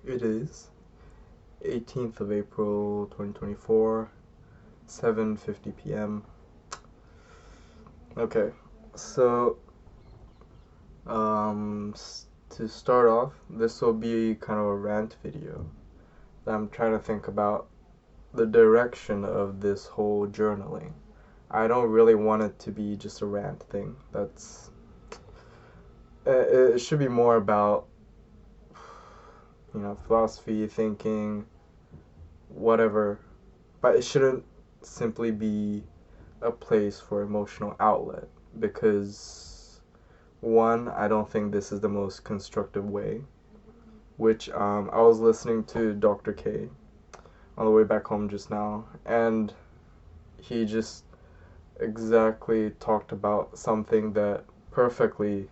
It is 18th of April 2024, 7:50 p.m. Okay, so to start off, this will be kind of a rant video that I'm trying to think about the direction of this whole journaling. I don't really want it to be just a rant thing. It should be more about philosophy, thinking, whatever, but it shouldn't simply be a place for emotional outlet because one, I don't think this is the most constructive way, which I was listening to Dr. K on the way back home just now, and he just exactly talked about something that perfectly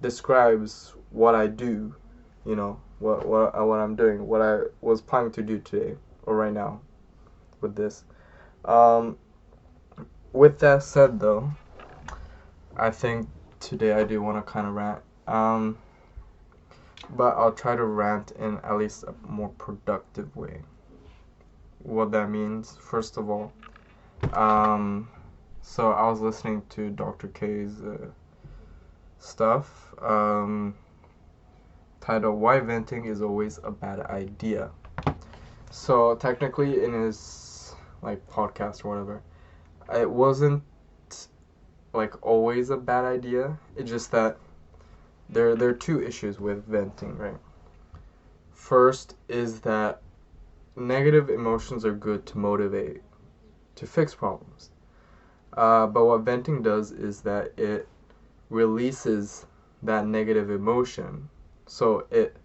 describes what I do, what I'm doing, what I was planning to do today or right now with this. Um, with that said, though, I think today I do want to kind of rant. But I'll try to rant in at least a more productive way. What that means, first of all, so I was listening to Dr. K's stuff, titled "Why Venting is Always a Bad Idea." So technically, in his podcast or whatever, it wasn't always a bad idea. It's just that there are two issues with venting, right? First is that negative emotions are good to motivate, to fix problems. But what venting does is that it releases that negative emotion. So it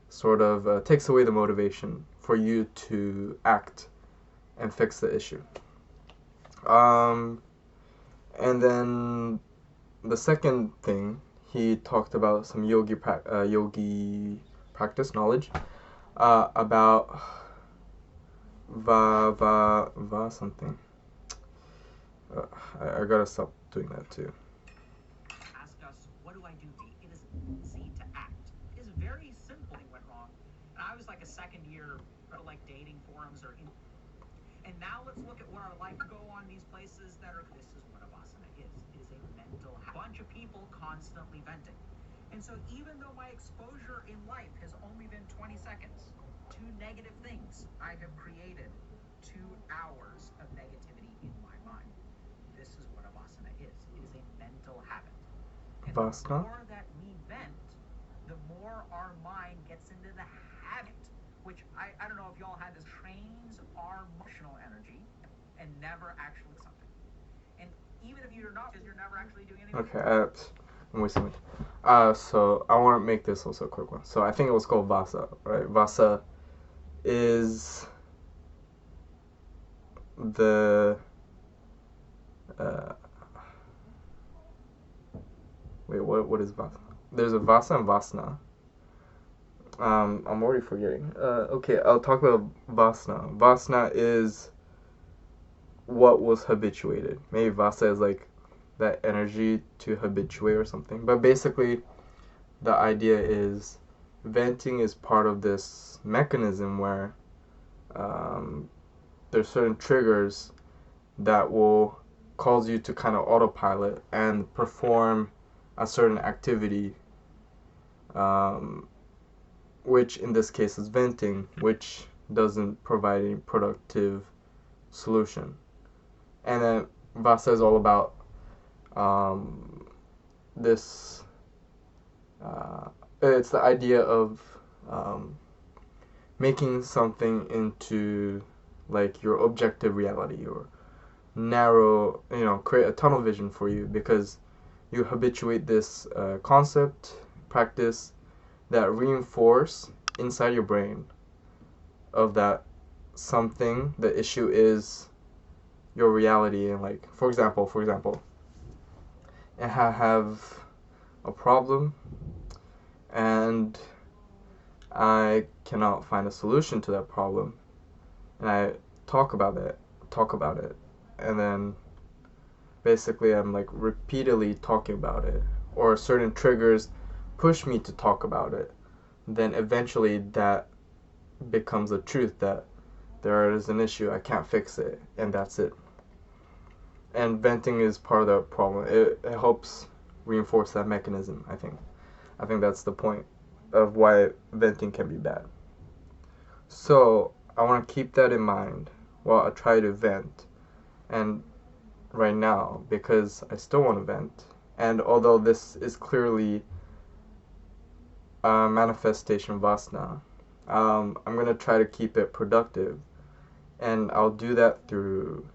sort of takes away the motivation for you to act and fix the issue. And then the second thing, he talked about some yogi practice knowledge about va something. I gotta stop doing that too. Ask us, what do I do? It is easy to act. It is very simple. Went wrong, and I was like a second year, dating forums and now let's look at what our life go on these places that are. This is what Avasana is. It is a mental bunch of people constantly venting, and so even though my exposure in life has only been 20 seconds, two negative things, I have created 2 hours of negativity in my mind. This is what Avasana is. It is a mental habit. And Vasana? the more that we vent, the more our mind gets into the habit, which I don't know if y'all had this, trains our emotional energy and never actually something. And even if you're not, because you're never actually doing anything. Okay, I'm wasting it. So I want to make this also a quick one. So I think it was called Vasa, right? Vasa is the what is Vasa? There's a Vasa and Vasana. I'm already forgetting. Okay, I'll talk about Vasana. Vasana is what was habituated. Maybe Vasa is that energy to habituate or something. But basically, the idea is venting is part of this mechanism where there's certain triggers that will cause you to kind of autopilot and perform a certain activity, which in this case is venting, which doesn't provide any productive solution. And then Vasa is all about this. It's the idea of making something into your objective reality, or narrow, create a tunnel vision for you, because you habituate this concept, practice that reinforce inside your brain of that something, the issue is your reality. And for example, I have a problem and I cannot find a solution to that problem, and I talk about it, and then basically I'm repeatedly talking about it, or certain triggers push me to talk about it. then eventually that becomes a truth that there is an issue, I can't fix it, and that's it. And venting is part of the problem. It helps reinforce that mechanism, I think. I think that's the point of why venting can be bad. So I want to keep that in mind while I try to vent. And right now, because I still want to vent, and although this is clearly a manifestation of Vasana, I'm going to try to keep it productive. And I'll do that through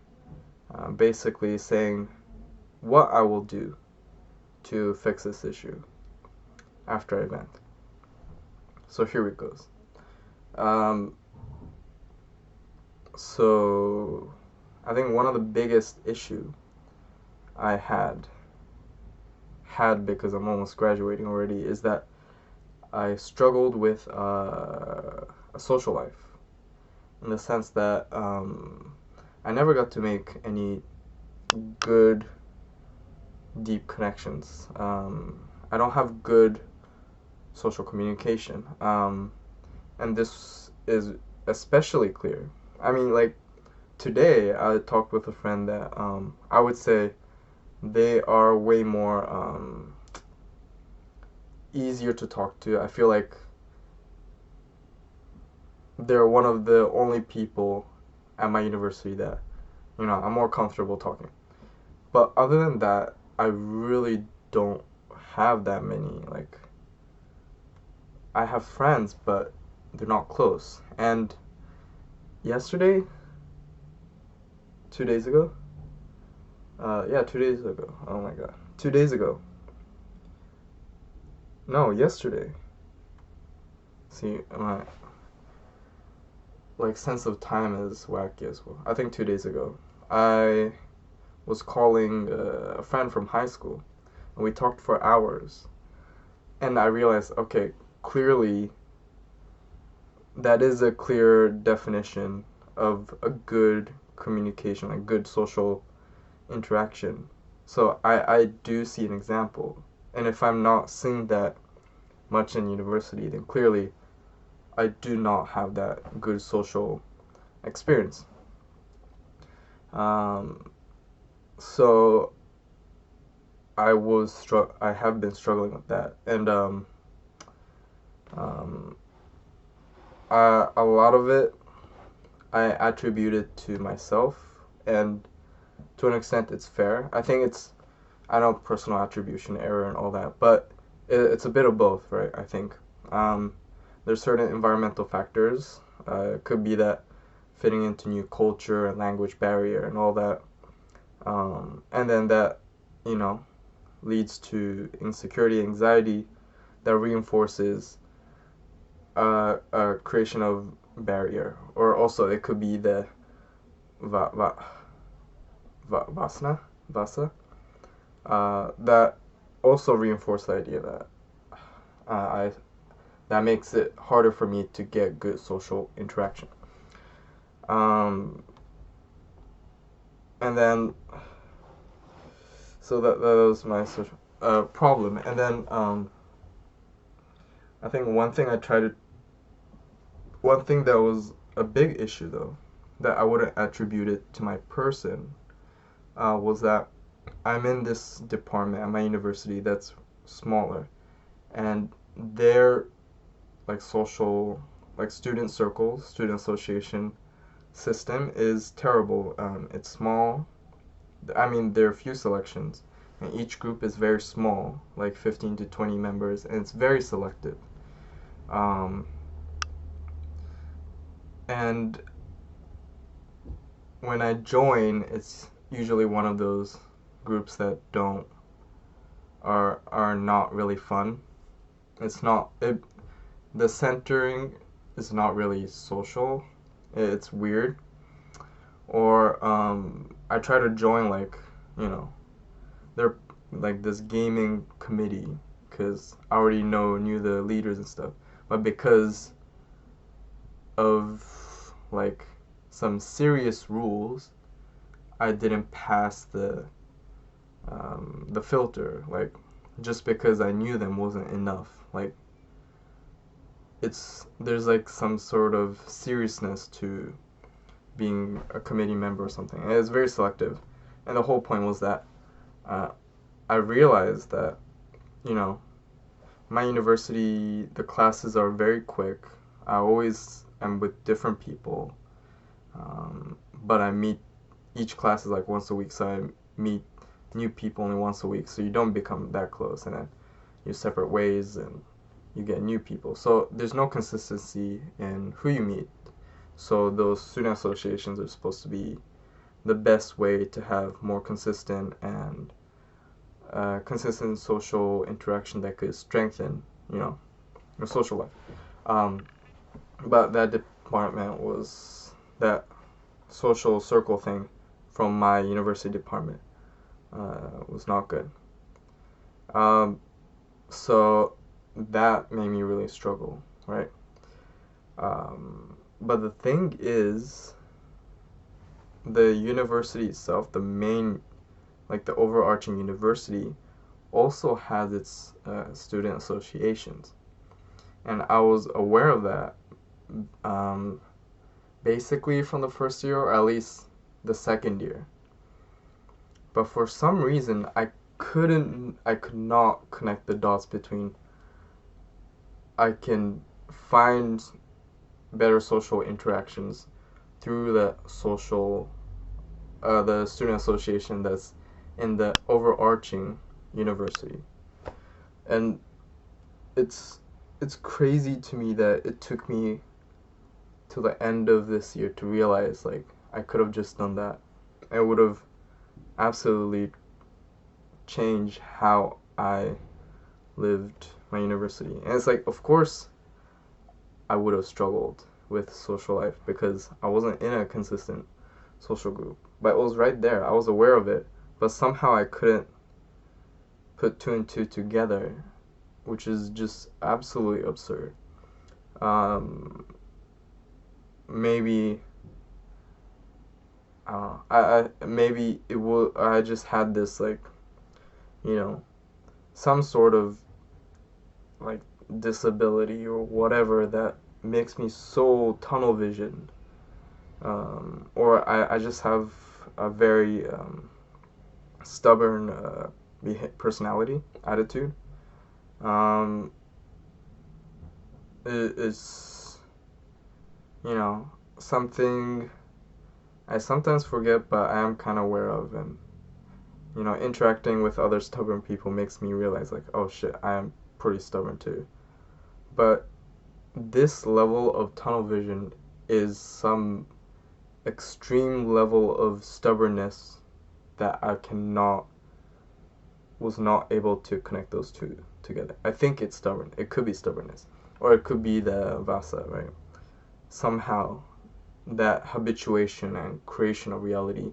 basically saying what I will do to fix this issue after I vent. So here it goes. So I think one of the biggest issue I had because I'm almost graduating already is that I struggled with a social life, in the sense that I never got to make any good deep connections. I don't have good social communication, and this is especially clear. I mean, like, today I talked with a friend that I would say they are way more easier to talk to. I feel like they're one of the only people at my university that, I'm more comfortable talking. But other than that, I really don't have that many. Like, I have friends, but they're not close. And yesterday, 2 days ago, 2 days ago. Oh my god. 2 days ago. No, yesterday. See, my sense of time is wacky as well. I think 2 days ago, I was calling a friend from high school, and we talked for hours. And I realized, okay, clearly, that is a clear definition of a good communication, a good social interaction. So I do see an example. And if I'm not seeing that much in university, then clearly I do not have that good social experience. So I have been struggling with that, and a lot of it I attribute it to myself, and to an extent it's fair. I know personal attribution error and all that, but it's a bit of both, right? I think there's certain environmental factors. It could be that fitting into new culture and language barrier and all that, and then that, leads to insecurity, anxiety, that reinforces a creation of barrier. Or also it could be the vasana, that also reinforce the idea that I that makes it harder for me to get good social interaction. And then, so that was my social problem. And then I think one thing that was a big issue, though, that I wouldn't attribute it to my person, was that I'm in this department at my university that's smaller, and their social, student circles, student association system is terrible. It's small. I mean, there are few selections, and each group is very small, like 15 to 20 members, and it's very selective. And when I join, it's usually one of those groups that are not really fun. It's not it. The centering is not really social. It's weird. Or I try to join they're like this gaming committee, because I already knew the leaders and stuff, but because of some serious rules, I didn't pass the filter. Just because I knew them wasn't enough. there's like some sort of seriousness to being a committee member or something. And it's very selective. And the whole point was that uh, I realized that, you know, my university, the classes are very quick. I always am with different people. But I meet, each class is like once a week, so I meet new people only once a week. So you don't become that close. And then you're separate ways and you get new people. So there's no consistency in who you meet. So those student associations are supposed to be the best way to have more consistent and consistent social interaction that could strengthen, you know, your social life. Um, but that department was that social circle thing from my university department was not good. Um, so that made me really struggle, right? But the thing is, the university itself, the main, like the overarching university, also has its student associations. And I was aware of that basically from the first year, or at least the second year. But for some reason, I could not connect the dots between I can find better social interactions through the student association that's in the overarching university. And it's crazy to me that it took me to the end of this year to realize like I could have just done that. It would have absolutely changed how I lived my university. And it's like, of course I would have struggled with social life because I wasn't in a consistent social group. But it was right there. I was aware of it, but somehow I couldn't put two and two together, which is just absolutely absurd. Maybe I maybe it will. I just had this like, you know, some sort of like disability or whatever that makes me so tunnel visioned. Or I just have a very stubborn personality, attitude. Um, it's, you know, something I sometimes forget, but I am kind of aware of. And, you know, interacting with other stubborn people makes me realize, like, oh shit, I am pretty stubborn too. But this level of tunnel vision is some extreme level of stubbornness that was not able to connect those two together. I think it's stubborn. It could be stubbornness. Or it could be the vasa, right? Somehow, that habituation and creation of reality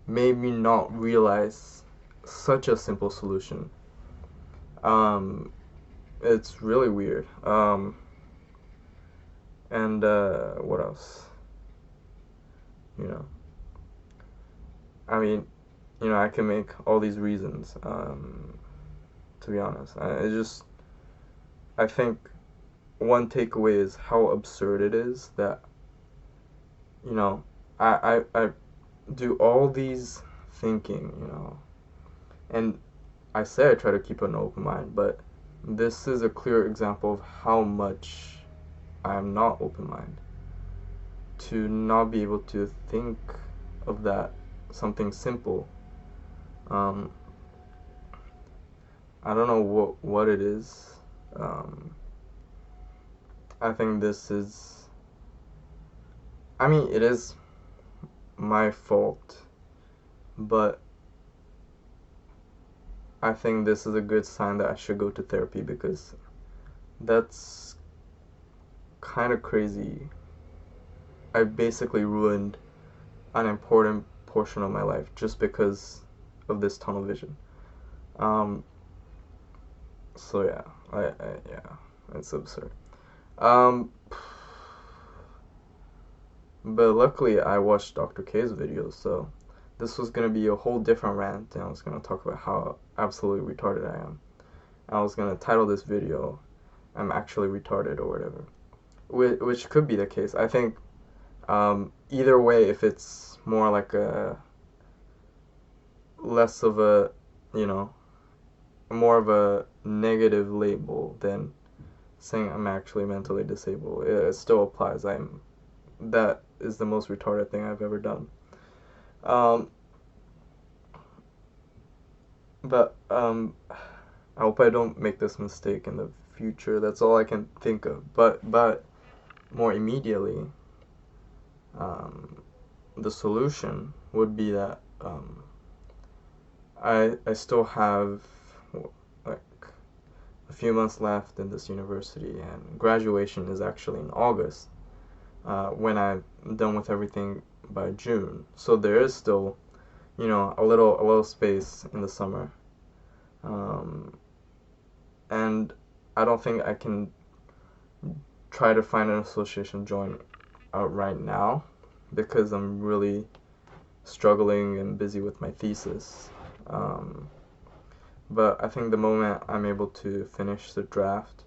made me not realize such a simple solution. It's really weird. And what else? You know, I mean, you know, I can make all these reasons. To be honest, I think one takeaway is how absurd it is that, you know, I do all these thinking, you know, and I say I try to keep an open mind, but this is a clear example of how much I am not open minded. To not be able to think of that something simple. Um, I don't know what it is. I think this is. I mean, it is my fault, but I think this is a good sign that I should go to therapy because that's kind of crazy. I basically ruined an important portion of my life just because of this tunnel vision. So yeah, yeah, it's absurd. Um, but luckily I watched Dr. K's videos, so this was gonna be a whole different rant, and I was gonna talk about how absolutely retarded I am. I was gonna title this video I'm actually retarded or whatever, which could be the case. I think either way, if it's more like a less of a, you know, more of a negative label than saying I'm actually mentally disabled, it still applies. That is the most retarded thing I've ever done. Um, but I hope I don't make this mistake in the future. That's all I can think of. But more immediately, um, the solution would be that I still have like a few months left in this university, and graduation is actually in August. When I'm done with everything by June, so there is still, a little space in the summer, um, and I don't think I can try to find an association join right now because I'm really struggling and busy with my thesis. Um, but I think the moment I'm able to finish the draft,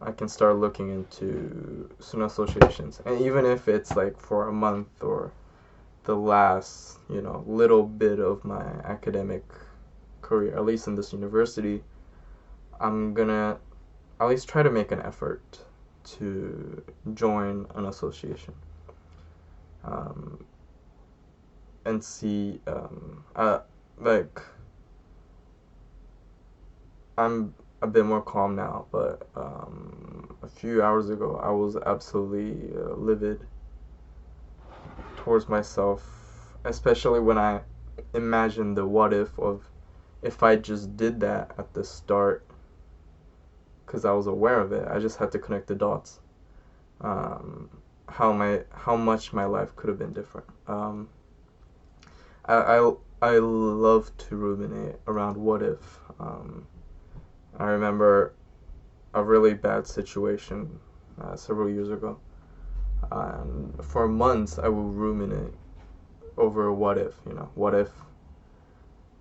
I can start looking into student associations. And even if it's like for a month or the last, little bit of my academic career, at least in this university, I'm gonna at least try to make an effort to join an association, um, and see, like, I'm a bit more calm now, but a few hours ago I was absolutely livid towards myself, especially when I imagined the what if of if I just did that at the start because I was aware of it. I just had to connect the dots. Um, how much my life could have been different. I love to ruminate around what if. I remember a really bad situation several years ago, and for months I would ruminate over what if. What if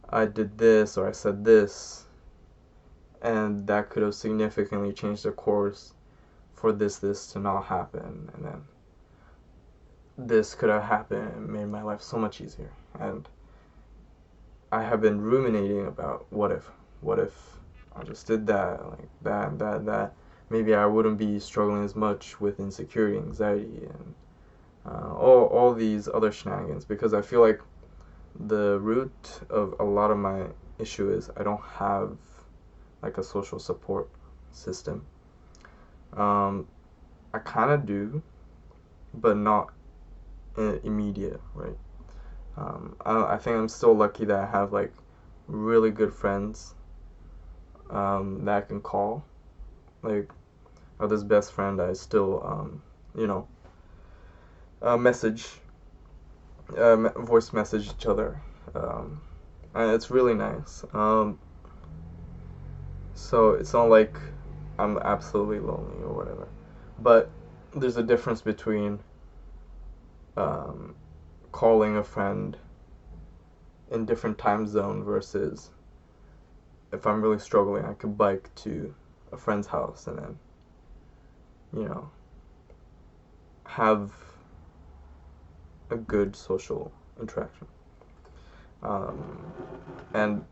I did this or I said this, and that could have significantly changed the course for this to not happen, and then this could have happened and made my life so much easier. And I have been ruminating about what if I just did that, like that. Maybe I wouldn't be struggling as much with insecurity, anxiety, and all these other shenanigans. Because I feel like the root of a lot of my issue is I don't have like a social support system. I kind of do, but not immediate, right? I think I'm still lucky that I have like really good friends that I can call. Like, this best friend I still, message, voice message each other. And it's really nice. So it's not like I'm absolutely lonely or whatever. But there's a difference between um, calling a friend in different time zone versus if I'm really struggling, I could bike to a friend's house and then, have a good social interaction. And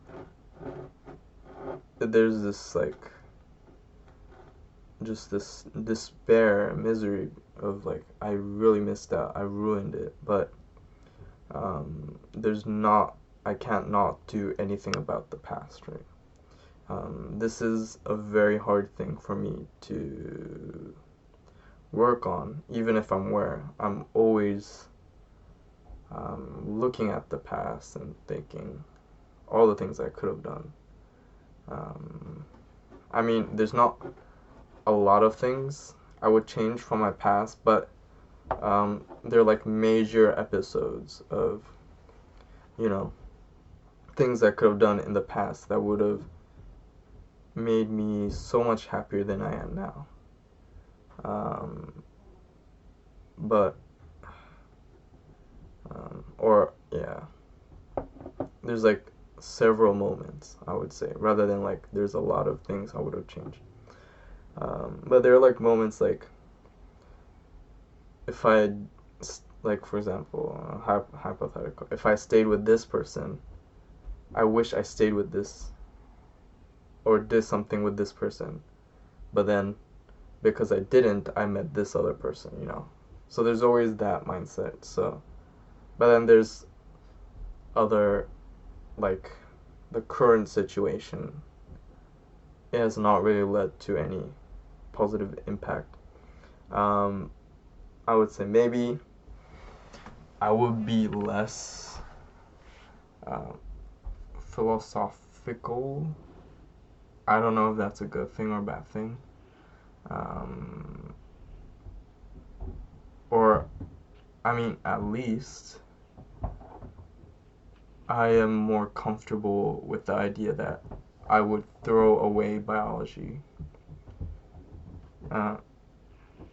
there's this like just this despair, misery of like I really missed out, I ruined it, but there's not I can't not do anything about the past, right? This is a very hard thing for me to work on, even if I'm aware. I'm always looking at the past and thinking all the things I could have done. I mean, there's not a lot of things I would change from my past, but they're like major episodes of, things I could have done in the past that would have made me so much happier than I am now. But or yeah, there's like several moments I would say, rather than like there's a lot of things I would have changed. But there are like moments like if I had, like for example, hypothetical, if I stayed with this person, I wish I stayed with this or did something with this person, but then because I didn't, I met this other person. So there's always that mindset. So, but then there's other, like, the current situation. It has not really led to any positive impact. I would say maybe I would be less uh, philosophical. I don't know if that's a good thing or a bad thing. Or, I mean, at least I am more comfortable with the idea that I would throw away biology uh,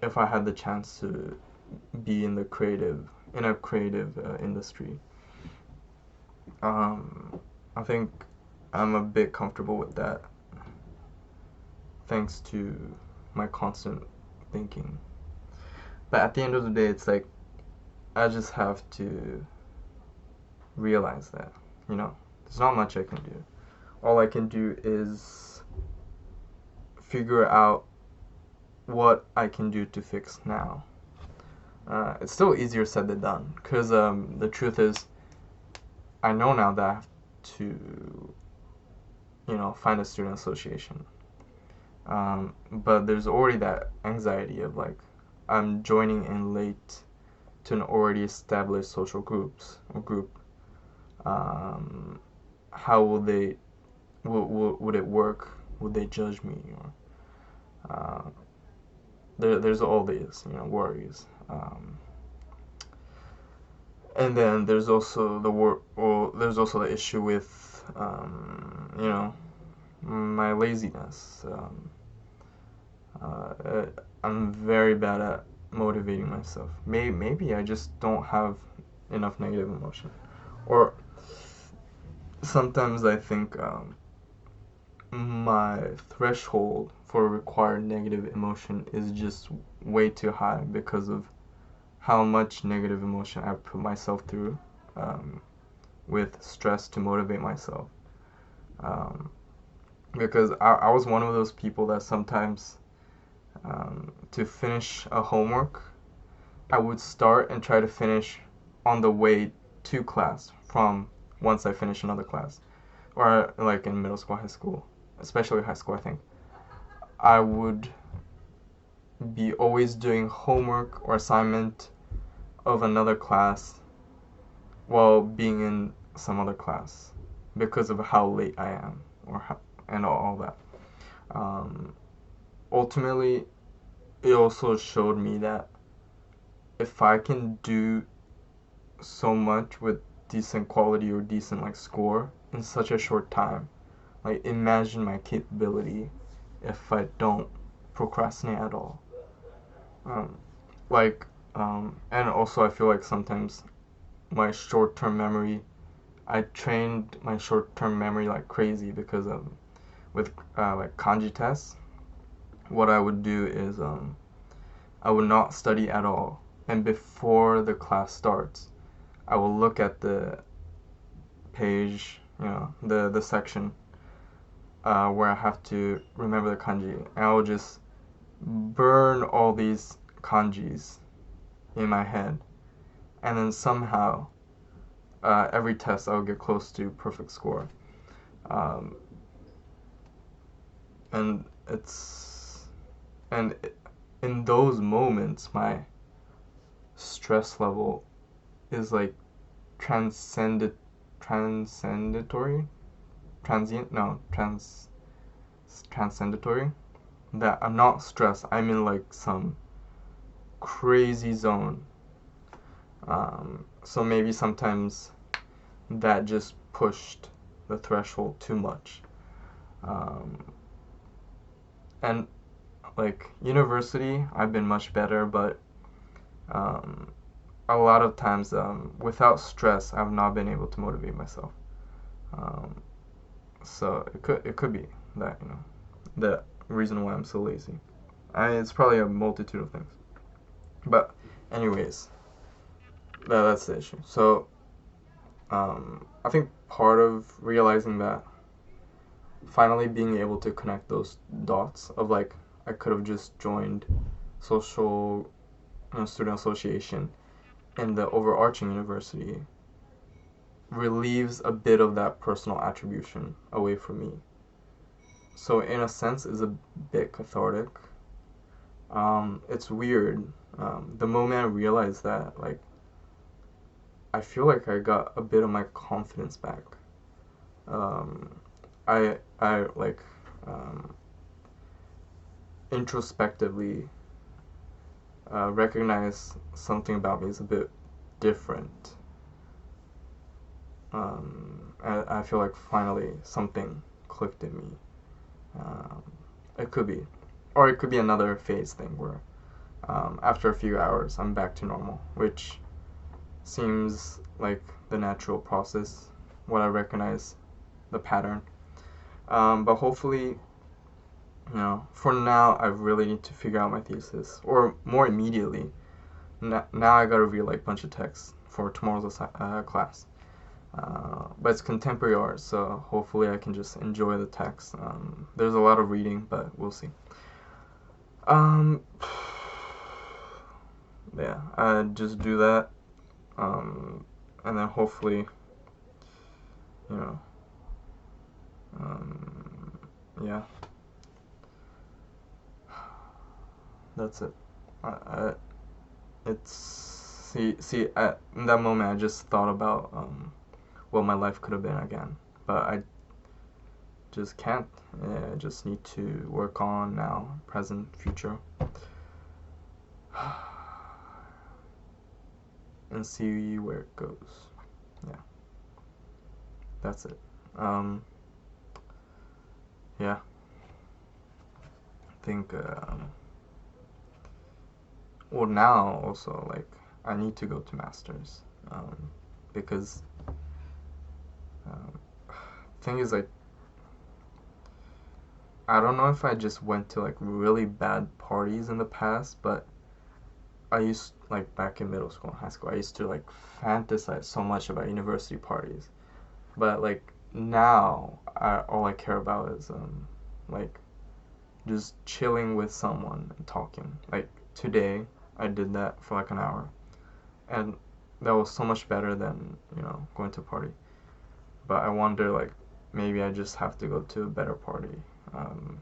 if I had the chance to be in a creative industry. I think I'm a bit comfortable with that, thanks to my constant thinking. But at the end of the day, it's like I just have to realize that, there's not much I can do. All I can do is figure out what I can do to fix now. It's still easier said than done, because the truth is, I know now that I have to, find a student association. But there's already that anxiety of like, I'm joining in late to an already established social group. How will they, would it work? Would they judge me? Or there's all these worries. And then there's also there's also the issue with my laziness. I'm very bad at motivating myself. Maybe I just don't have enough negative emotion, or sometimes I think my threshold for required negative emotion is just way too high because of how much negative emotion I put myself through with stress to motivate myself. Because I was one of those people that sometimes to finish a homework, I would start and try to finish on the way to class from once I finish another class. Or like in middle school, high school, especially high school, I think. I would be always doing homework or assignment of another class while being in some other class because of how late I am and all that. Ultimately, it also showed me that if I can do so much with decent quality or decent like score in such a short time, like imagine my capability if I don't procrastinate at all. Like and also I feel like sometimes my short-term memory, I trained my short-term memory like crazy because with like kanji tests, what I would do is I would not study at all, and before the class starts, I will look at the page, the section where I have to remember the kanji, and I will just burn all these kanjis in my head, and then somehow every test I'll get close to perfect score. Um, and it's and in those moments my stress level is like transcendatory transient no trans transcendatory, that I'm not stressed, I'm in like some crazy zone. So maybe sometimes that just pushed the threshold too much. And like university, I've been much better, but a lot of times without stress, I've not been able to motivate myself. So it could be that the reason why I'm so lazy. It's probably a multitude of things. But anyways, that's the issue. So I think part of realizing that, finally being able to connect those dots of like, I could have just joined social, student association in the overarching university, relieves a bit of that personal attribution away from me. So in a sense, is a bit cathartic. It's weird. The moment I realized that, like, I feel like I got a bit of my confidence back. Um, I like, introspectively, recognize something about me is a bit different. I feel like finally something clicked in me. Um, it could be, or it could be another phase thing where, after a few hours I'm back to normal, which seems like the natural process, what I recognize the pattern. But hopefully, for now, I really need to figure out my thesis, or more immediately, now I gotta read like a bunch of texts for tomorrow's class. But it's contemporary art, so hopefully I can just enjoy the text. There's a lot of reading, but we'll see. Um, yeah, I just do that, and then hopefully, you know, yeah, that's it. I it's in that moment I just thought about what my life could have been again, but I just can't. I just need to work on now, present, future, and see where it goes. Yeah, that's it. Yeah, I think. Well, now also, like, I need to go to masters, because thing is, like, I don't know if I just went to like really bad parties in the past, but I used, like, back in middle school and high school, I used to like fantasize so much about university parties. But like now, all I care about is like just chilling with someone and talking. Like today, I did that for like an hour, and that was so much better than going to a party. But I wonder, like, maybe I just have to go to a better party. Um,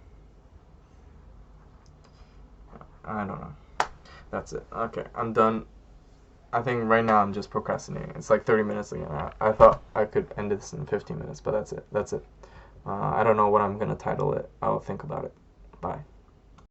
I don't know. That's it. Okay, I'm done. I think right now I'm just procrastinating. It's like 30 minutes again. I thought I could end this in 15 minutes, but that's it. That's it. I don't know what I'm going to title it. I'll think about it. Bye.